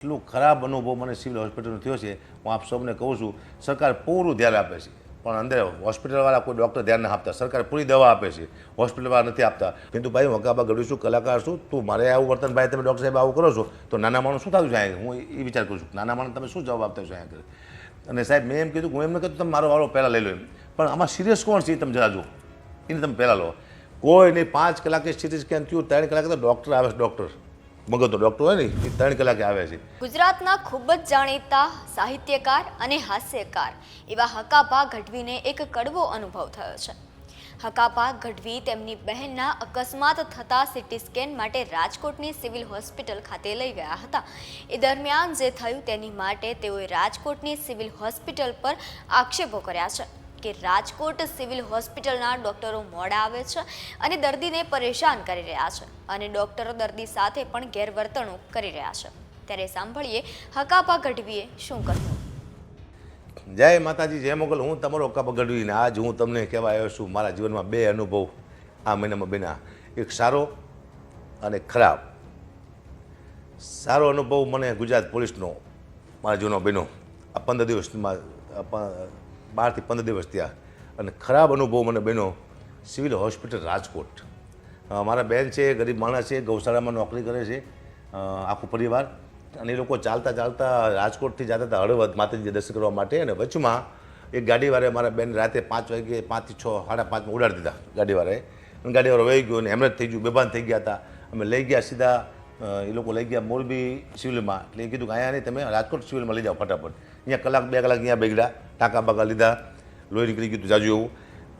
એટલું ખરાબ અનુભવ મને સિવિલ હોસ્પિટલનો થયો છે. હું આપ સૌને કહું છું, સરકાર પૂરું ધ્યાન આપે છે, પણ અંદર હોસ્પિટલવાળા કોઈ ડૉક્ટર ધ્યાન ના આપતા. સરકાર પૂરી દવા આપે છે, હોસ્પિટલવાળા નથી આપતા. କିନ୍ତୁ ભાઈ, હું હકાબા ગઢવી છું, કલાકાર છું. તું મારે આવું વર્તન, ભાઈ તમે ડૉક્ટર સાહેબ આવું કરો છો તો નાના માણસ શું થતું છે અહીંયા? હું એ વિચાર કરું છું, નાના માણસ તમે શું જવાબ આપતા છો અહીંયા? અને સાહેબ, મેં એમ કીધું, હું એમ ન કીધું તમે મારો વાળો પહેલાં લઈ લો એમ, પણ આમાં સિરિયસ કોણ છે એ તમે જરા જુઓ, એને તમે પહેલાં લો. કોઈ નહીં, 5 કલાકે સિટી સ્કેન થયું, 3 કલાકે તો ડૉક્ટર આવે છે. ડૉક્ટર મગજનો ડૉક્ટર હોય ને એ 3 કલાકે આવે છે. ગુજરાતના ખૂબ જ જાણીતા સાહિત્યકાર અને હાસ્યકાર એવા હકાભા ગઢવીને એક કડવો અનુભવ થયો છે. હકાભા ગઢવી તેમની બહેનના અકસ્માત થતા સિટી સ્કેન માટે રાજકોટની સિવિલ હોસ્પિટલ ખાતે લઈ ગયા હતા. એ દરમિયાન જે થયું તેની માટે તેઓએ રાજકોટની સિવિલ હોસ્પિટલ પર આક્ષેપો કર્યા છે કે રાજકોટ સિવિલ હોસ્પિટલના ડોક્ટરો મોડા આવે છે અને દર્દીને પરેશાન કરી રહ્યા છે અને ડોક્ટરો દર્દી સાથે પણ ગેરવર્તણૂક કરી રહ્યા છે. ત્યારે સાંભળીએ હકાભા ગઢવીએ શું કહ્યું. જય માતાજી, જય મોગલ. હું તમારો હકાભા ગઢવીને આજ હું તમને કહેવા આવ્યો છું મારા જીવનમાં 2 અનુભવ આ મહિનામાં બન્યા. એક સારો અને ખરાબ. સારો અનુભવ મને ગુજરાત પોલીસનો મારા જીવનમાં બન્યો આ 15 દિવસમાં, 12 થી 15 દિવસ થયા. અને ખરાબ અનુભવ મને બન્યો સિવિલ હોસ્પિટલ રાજકોટ. મારા બેન છે, ગરીબ માણસ છે, ગૌશાળામાં નોકરી કરે છે, આખું પરિવાર. અને એ લોકો ચાલતા ચાલતા રાજકોટથી જતા હતા હળવદ માતાજી દર્શન કરવા માટે. અને વચમાં એક ગાડીવાળાએ મારા બેન રાતે 5 વાગે, 5 થી 6, 5:30 ઉડાડી દીધા ગાડીવાળાએ. અને ગાડીવાળો વહી ગયો અને હેમરેજ થઈ ગયું, બેભાન થઈ ગયા હતા. અમે લઈ ગયા સીધા, એ લોકો લઈ ગયા મોરબી સિવિલમાં. એટલે એ કીધું કે અહીંયા નહીં, તમે રાજકોટ સિવિલમાં લઈ જાઓ ફટાફટ. અહીંયા કલાક 2 કલાક અહીંયા બેગડા, ટાંકા બાકા લીધા, લોહી નીકળી ગયું જાજુ એવું.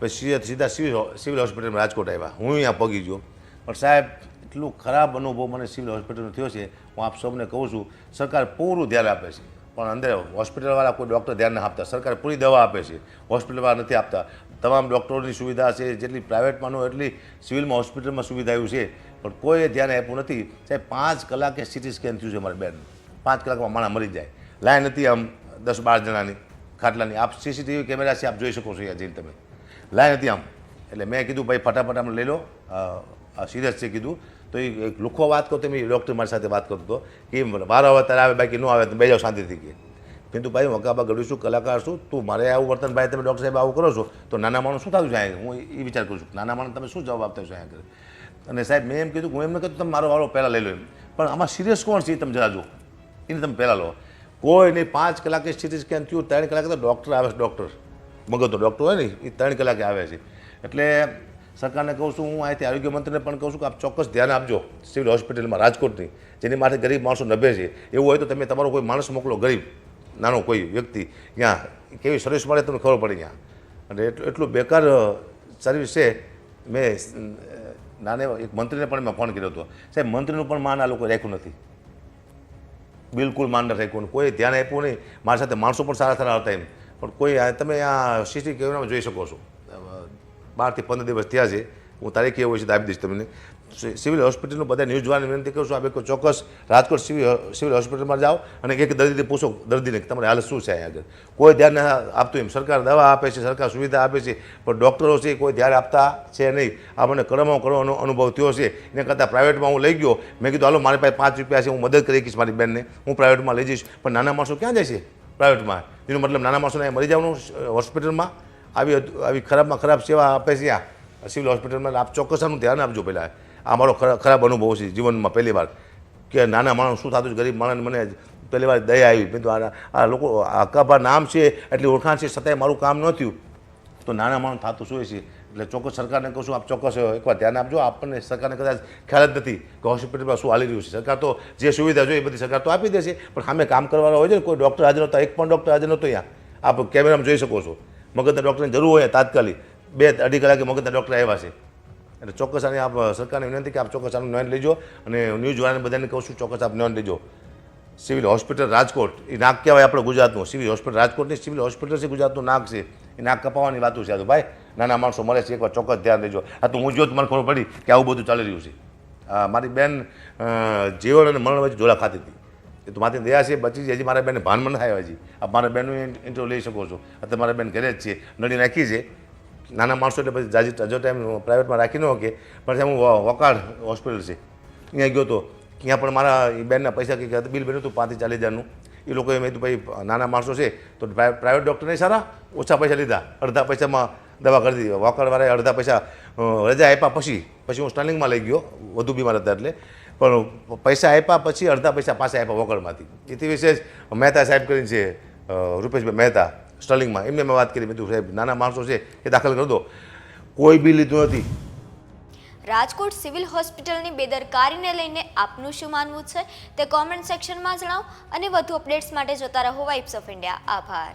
પછી સીધા સિવિલ હોસ્પિટલમાં રાજકોટ આવ્યા. હું અહીંયા પગી ગયો. પણ સાહેબ, એટલું ખરાબ અનુભવ મને સિવિલ હોસ્પિટલનો થયો છે. હું આપ સૌને કહું છું, સરકાર પૂરું ધ્યાન આપે છે, પણ અંદર હોસ્પિટલવાળા કોઈ ડૉક્ટર ધ્યાન ના આપતા. સરકાર પૂરી દવા આપે છે, હોસ્પિટલવાળા નથી આપતા. તમામ ડૉક્ટરોની સુવિધા છે, જેટલી પ્રાઇવેટમાં ન એટલી સિવિલમાં હોસ્પિટલમાં સુવિધા એવું છે, પણ કોઈએ ધ્યાન આપ્યું નથી. સાહેબ, 5 કલાકે સિટી સ્કેન થયું છે મારી બેન. 5 કલાકમાં માણસ મરી જાય. લાઈન હતી આમ 10-12 જણાની ખાટલાની. આપ સીસીટીવી કેમેરા છે, આપ જોઈ શકો છો અહીંયા જઈને તમે. લાઈન હતી આમ. એટલે મેં કીધું ભાઈ ફટાફટ આમ લઈ લો, સિરિયસ છે કીધું. તો એ એક લુખો વાત કરતો, મેં ડૉક્ટર મારી સાથે વાત કરતો હતો કે વારો આવે ત્યારે આવે, બાકી ન આવે તો બે જાઓ શાંતિથી કે. କିନ୍ତୁ ભાઈ, હું હકાબા ગઢવી છું, કલાકાર છું. તું મારે આવું વર્તન, ભાઈ તમે ડૉક્ટર સાહેબ આવું કરો છો તો નાના માણસ શું થતું છે અહીંયા? હું એ વિચાર કરું છું, નાના માણસ તમે શું જવાબ આપતા છો અહીંયા? અને સાહેબ, મેં એમ કીધું, હું એમ ન કીધું તમે મારો વાળો પહેલાં લઈ લો એમ, પણ આમાં સિરિયસ કોણ છે એ તમે જરા જુઓ, એને તમે પહેલાં લો. કોઈ નહીં, 5 કલાકે સિટી સ્કેન થયું, 3 કલાકે તો ડૉક્ટર આવે છે. ડૉક્ટર મગજનો ડૉક્ટર હોય ને એ 3 કલાકે આવે છે. એટલે સરકારને કહું છું, હું અહીંથી આરોગ્ય મંત્રીને પણ કહું છું કે આપ ચોક્કસ ધ્યાન આપજો સિવિલ હોસ્પિટલમાં રાજકોટની, જેની માટે ગરીબ માણસો નભે છે. એવું હોય તો તમે તમારો કોઈ માણસ મોકલો, ગરીબ નાનો કોઈ વ્યક્તિ, ત્યાં કેવી સર્વિસ મળે તમને ખબર પડે ત્યાં. અને એટલું બેકાર સર્વિસ છે. મેં નાને એક મંત્રીને પણ મેં ફોન કર્યો હતો. સાહેબ, મંત્રીનું પણ માન આ લોકો રાખ્યું નથી, બિલકુલ માન ન રાખ્યું. કોઈ ધ્યાન આપ્યું નહીં. મારી સાથે માણસો પણ સારા સારા હતા એમ, પણ કોઈ તમે આ સીસી કેમેરામાં જોઈ શકો છો. 12 થી 15 દિવસ થયા છે. હું તારીખ એવું હોય છે તો આપી દઈશ તમને. સિવિલ હોસ્પિટલનું બધા ન્યૂઝ જોવાની વિનંતી કરું છું. આપણે ચોક્કસ રાજકોટ સિવિલ હોસ્પિટલમાં જાઓ અને એક દર્દીને પૂછો, દર્દીને તમારી હાલત શું છે અહીંયા આગળ. કોઈ ધ્યાન ના આપતું એમ. સરકાર દવા આપે છે, સરકાર સુવિધા આપે છે, પણ ડૉક્ટરો છે કોઈ ધ્યાન આપતા છે નહીં. આ મને કડવો અનુભવ થયો છે. એને કરતાં પ્રાઇવેટમાં હું લઈ ગયો. મેં કીધું હાલો, મારી પાસે 5 રૂપિયા છે, હું મદદ કરી શકીશ મારી બેનને, હું પ્રાઇવેટમાં લઈ જઈશ. પણ નાના માણસો ક્યાં જાય છે પ્રાઇવેટમાં? એનો મતલબ નાના માણસોને મરી જવાનું હોસ્પિટલમાં? આવી ખરાબમાં ખરાબ સેવા આપે છે આ સિવિલ હોસ્પિટલમાં. આપ ચોક્કસ આનું ધ્યાન આપજો. પહેલાં આ મારો ખરાબ અનુભવ છે જીવનમાં પહેલી વાર કે નાના માણસ શું થતું છે. ગરીબ માણસને મને પહેલી વાર દયા આવી. મેં તો આ લોકો હકાભા નામ છે એટલી ઓળખાણ છે, છતાંય મારું કામ ન થયું તો નાના માણસ થતું શું છે. એટલે ચોક્કસ સરકારને કહું છું, આપ ચોક્કસ એકવાર ધ્યાન આપજો. આપણને સરકારને કદાચ ખ્યાલ જ નથી કે હોસ્પિટલમાં શું હાલી રહ્યું છે. સરકાર તો જે સુવિધા જોઈએ એ બધી સરકાર તો આપી દેશે, પણ સામે કામ કરવાના હોય છે ને. કોઈ ડૉક્ટર હાજર નહોતા, એક પણ ડૉક્ટર હાજર નહોતો અહીંયા. આપ કેમેરામાં જોઈ શકો છો. મગજના ડૉક્ટરની જરૂર હોય તાત્કાલિક 2-2.5 કલાકે મગજના ડૉક્ટર આવ્યા છે. એટલે ચોક્કસ આને આપ સરકારને વિનંતી કે આપ ચોક્કસ આનું નોંધ લેજો. અને ન્યૂઝવાળાને બધાને કહું છું, ચોક્કસ આપ નોંધ લેજો. સિવિલ હોસ્પિટલ રાજકોટ એ નાક કહેવાય આપણે ગુજરાતનું. સિવિલ હોસ્પિટલ રાજકોટની સિવિલ હોસ્પિટલ છે, ગુજરાતનું નાક છે. એ નાક કપાવવાની વાતું છે. તો ભાઈ, નાના માણસો મળે છે, એકવાર ચોક્કસ ધ્યાન લેજો. આ તો હું જો મને ખબર પડી કે આવું બધું ચાલી રહ્યું છે. મારી બેન જીવન અને મરણ વચ્ચે ઝોલા ખાતી હતી. એ તો મારી દયા છે, બચી છે. હજી મારા બેનને ભાનમાં નથી આવ્યા. હજી આપ મારા બેનનું ઇન્ટરવ્યૂ લઈ શકો છો. અત્યારે મારા બેન ઘરે જ છે, નડી નાખી છે. નાના માણસો એટલે પછી હજો ટાઈમ પ્રાઇવેટમાં રાખી ન શકે. પણ હું વકાળ હોસ્પિટલ છે, અહીંયા ગયો હતો. ત્યાં પણ મારા એ બેનના પૈસા કંઈક બિલ બન્યું હતું 35-40 હજારનું. એ લોકોએ મેં કીધું ભાઈ નાના માણસો છે તો પ્રાઇવેટ ડૉક્ટરને સારા ઓછા પૈસા લીધા, અડધા પૈસામાં દવા કરી દીધી. વોકરવાળાએ અડધા પૈસા રજા આપ્યા પછી હું સ્ટર્લિંગમાં લઈ ગયો, વધુ બીમાર હતા એટલે. પણ પૈસા આપ્યા પછી અડધા પૈસા પાછા આપ્યા વોકરમાંથી. એથી વિશેષ મહેતા સાહેબ કરીને છે, રૂપેશભાઈ મહેતા સ્ટર્લિંગમાં, એમને મેં વાત કરી. મેં કીધું સાહેબ નાના માણસો છે એ દાખલ કરી દો. કોઈ બી લીધું નથી. રાજકોટ સિવિલ હોસ્પિટલની બેદરકારીને લઈને આપનું શું માનવું છે તે કોમેન્ટ સેક્શનમાં જણાવો અને વધુ અપડેટ્સ માટે જોતા રહો વાઇબ્સ ઓફ ઇન્ડિયા. આભાર.